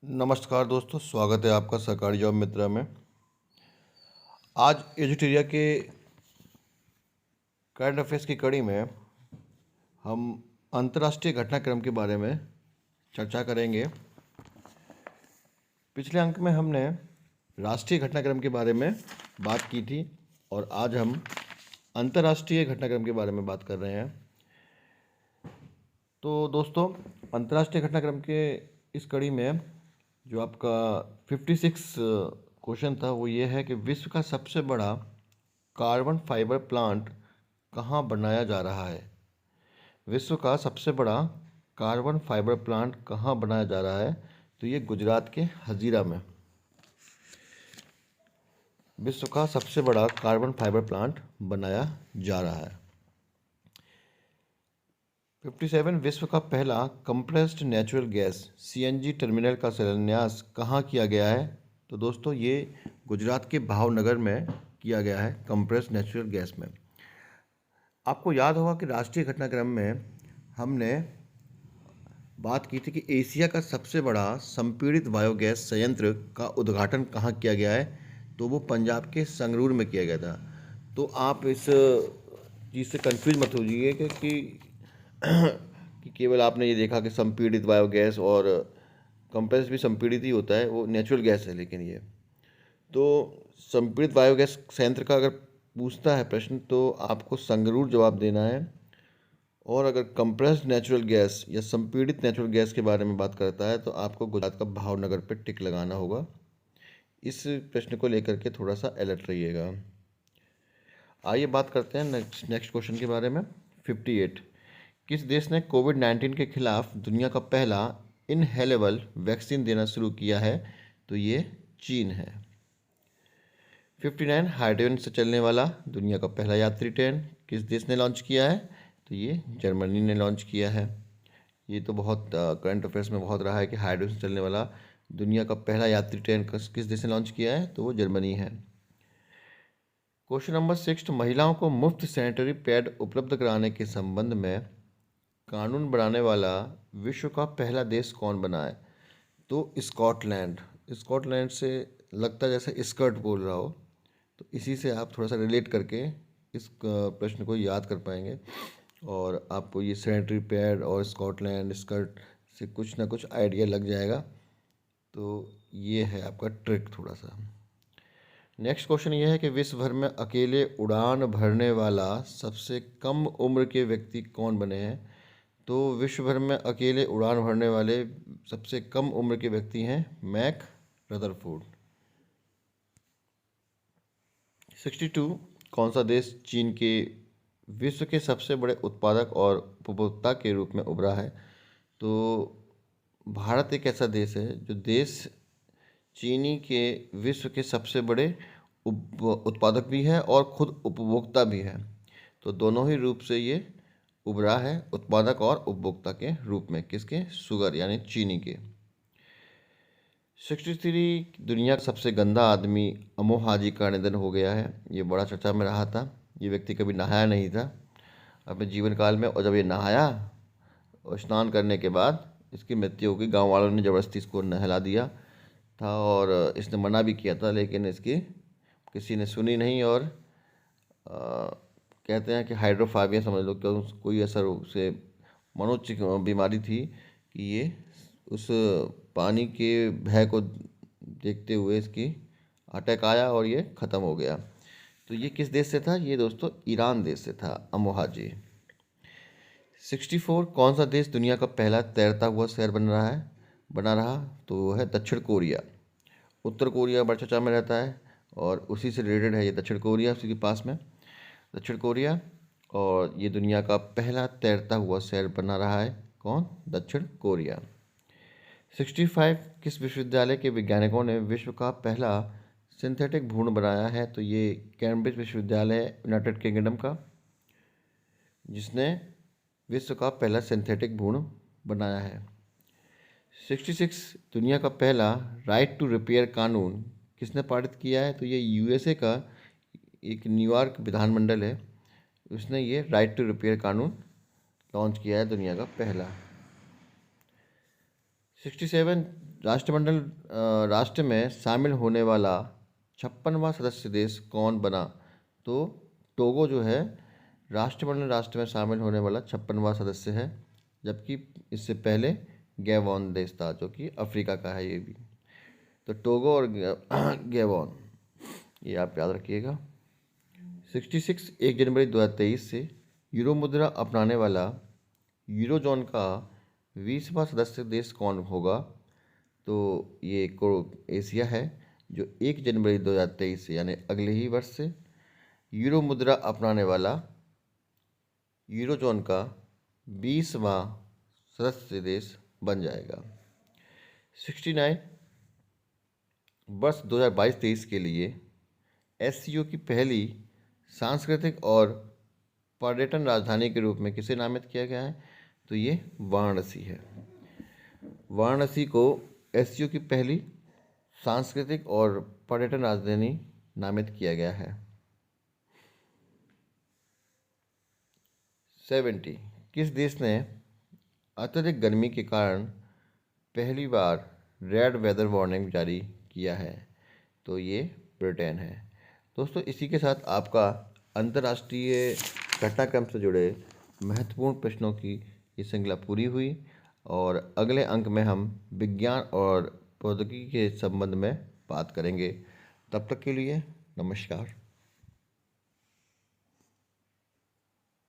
नमस्कार दोस्तों, स्वागत है आपका सरकारी जॉब मित्रा में। आज एजुटेरिया के करंट अफेयर्स की कड़ी में हम अंतर्राष्ट्रीय घटनाक्रम के बारे में चर्चा करेंगे। पिछले अंक में हमने राष्ट्रीय घटनाक्रम के बारे में बात की थी और आज हम अंतर्राष्ट्रीय घटनाक्रम के बारे में बात कर रहे हैं। तो दोस्तों, अंतर्राष्ट्रीय घटनाक्रम के इस कड़ी में जो आपका 56 क्वेश्चन था वो ये है कि विश्व का सबसे बड़ा कार्बन फाइबर प्लांट कहाँ बनाया जा रहा है। विश्व का सबसे बड़ा कार्बन फाइबर प्लांट कहाँ बनाया जा रहा है, तो ये गुजरात के हजीरा में विश्व का सबसे बड़ा कार्बन फाइबर प्लांट बनाया जा रहा है। 57 विश्व का पहला compressed natural gas CNG terminal का शिलान्यास कहाँ किया गया है, तो दोस्तों ये गुजरात के भावनगर में किया गया है, कंप्रेस्ड नेचुरल गैस में। आपको याद होगा कि राष्ट्रीय घटनाक्रम में हमने बात की थी कि एशिया का सबसे बड़ा संपीड़ित बायोगैस संयंत्र का उद्घाटन कहाँ किया गया है, तो वो पंजाब के संगरूर में किया गया था। तो आप इस चीज़ से कंफ्यूज मत हो जाइए कि केवल आपने ये देखा कि संपीड़ित बायोगैस और कंप्रेस भी संपीड़ित ही होता है, वो नेचुरल गैस है। लेकिन ये तो संपीड़ित बायोगैस संयंत्र का अगर पूछता है प्रश्न तो आपको संगरूर जवाब देना है, और अगर कंप्रेस्ड नेचुरल गैस या संपीड़ित नेचुरल गैस के बारे में बात करता है तो आपको गुजरात का भावनगर पर टिक लगाना होगा। इस प्रश्न को लेकर के थोड़ा सा अलर्ट रहिएगा। आइए बात करते हैं नेक्स्ट क्वेश्चन के बारे में। 58 किस देश ने कोविड-19 के खिलाफ दुनिया का पहला इनहेलेबल वैक्सीन देना शुरू किया है, तो ये चीन है। 59 हाइड्रोजन से चलने वाला दुनिया का पहला यात्री ट्रेन किस देश ने लॉन्च किया है, तो ये जर्मनी ने लॉन्च किया है। ये तो बहुत करंट अफेयर्स में बहुत रहा है कि हाइड्रोजन से चलने वाला दुनिया का पहला यात्री ट्रेन किस देश ने लॉन्च किया है, तो वो जर्मनी है। क्वेश्चन नंबर 6 महिलाओं को मुफ्त सैनिटरी पैड उपलब्ध कराने के संबंध में कानून बनाने वाला विश्व का पहला देश कौन बना है, तो स्कॉटलैंड। स्कॉटलैंड से लगता है जैसे स्कर्ट बोल रहा हो, तो इसी से आप थोड़ा सा रिलेट करके इस प्रश्न को याद कर पाएंगे और आपको ये सैनिटरी पैड और स्कॉटलैंड स्कर्ट से कुछ ना कुछ आइडिया लग जाएगा। तो ये है आपका ट्रिक थोड़ा सा। नेक्स्ट क्वेश्चन ये है कि विश्व भर में अकेले उड़ान भरने वाला सबसे कम उम्र के व्यक्ति कौन बने हैं, तो विश्व भर में अकेले उड़ान भरने वाले सबसे कम उम्र के व्यक्ति हैं मैक रदरफोर्ड। 62 कौन सा देश चीन के विश्व के सबसे बड़े उत्पादक और उपभोक्ता के रूप में उभरा है, तो भारत एक ऐसा देश है जो देश चीनी के विश्व के सबसे बड़े उत्पादक भी है और खुद उपभोक्ता भी है। तो दोनों ही रूप से ये उभरा है, उत्पादक और उपभोक्ता के रूप में। किसके? शुगर यानी चीनी के। 63 दुनिया का सबसे गंदा आदमी अमोह हाजी का निधन हो गया है। ये बड़ा चर्चा में रहा था। ये व्यक्ति कभी नहाया नहीं था अपने जीवन काल में, और जब ये नहाया और स्नान करने के बाद इसकी मृत्यु हो गई। गाँव वालों ने ज़बरदस्ती इसको नहला दिया था और इसने मना भी किया था, लेकिन इसकी किसी ने सुनी नहीं। और कहते हैं कि हाइड्रोफोबिया समझ लो, कि कोई ऐसा उसे मनोचिक बीमारी थी कि ये उस पानी के भय को देखते हुए इसकी अटैक आया और ये ख़त्म हो गया। तो ये किस देश से था? ये दोस्तों ईरान देश से था, अमोह हाजी। 64 कौन सा देश दुनिया का पहला तैरता हुआ शहर बना रहा, तो वो है दक्षिण कोरिया। उत्तर कोरिया बड़ा चर्चा में रहता है और उसी से रिलेटेड है ये दक्षिण कोरिया, उसी के पास में दक्षिण कोरिया। और ये दुनिया का पहला तैरता हुआ शहर बना रहा है। कौन? दक्षिण कोरिया। 65 किस विश्वविद्यालय के वैज्ञानिकों ने विश्व का पहला सिंथेटिक भ्रूण बनाया है, तो ये कैम्ब्रिज विश्वविद्यालय है यूनाइटेड किंगडम का, जिसने विश्व का पहला सिंथेटिक भ्रूण बनाया है। 66 दुनिया का पहला राइट टू रिपेयर कानून किसने पारित किया है, तो ये USA का एक न्यूयॉर्क विधानमंडल है, उसने ये राइट टू रिपेयर कानून लॉन्च किया है, दुनिया का पहला। 67 राष्ट्र में शामिल होने वाला 56वां सदस्य देश कौन बना? तो टोगो जो है राष्ट्र में शामिल होने वाला 56वां सदस्य है, जबकि इससे पहले गैबोन देश था जो कि अफ्रीका का है ये भी। तो टोगो और गैबोन ये आप याद रखिएगा। 66 1 जनवरी 2023 से यूरो मुद्रा अपनाने वाला यूरोजोन का 20वां सदस्य देश कौन होगा? तो ये एशिया है जो 1 जनवरी 2023 से यानी अगले ही वर्ष से यूरो मुद्रा अपनाने वाला यूरोजोन का 20वां सदस्य देश बन जाएगा। 69 वर्ष 2022-23 के लिए SCO की पहली सांस्कृतिक और पर्यटन राजधानी के रूप में किसे नामित किया गया है? तो ये वाराणसी है। वाराणसी को SCO की पहली सांस्कृतिक और पर्यटन राजधानी नामित किया गया है। 70 किस देश ने अत्यधिक गर्मी के कारण पहली बार रेड वेदर वार्निंग जारी किया है? तो ये ब्रिटेन है। दोस्तों, इसी के साथ आपका अंतर्राष्ट्रीय घटनाक्रम से जुड़े महत्वपूर्ण प्रश्नों की ये श्रृंखला पूरी हुई और अगले अंक में हम विज्ञान और प्रौद्योगिकी के संबंध में बात करेंगे। तब तक के लिए नमस्कार।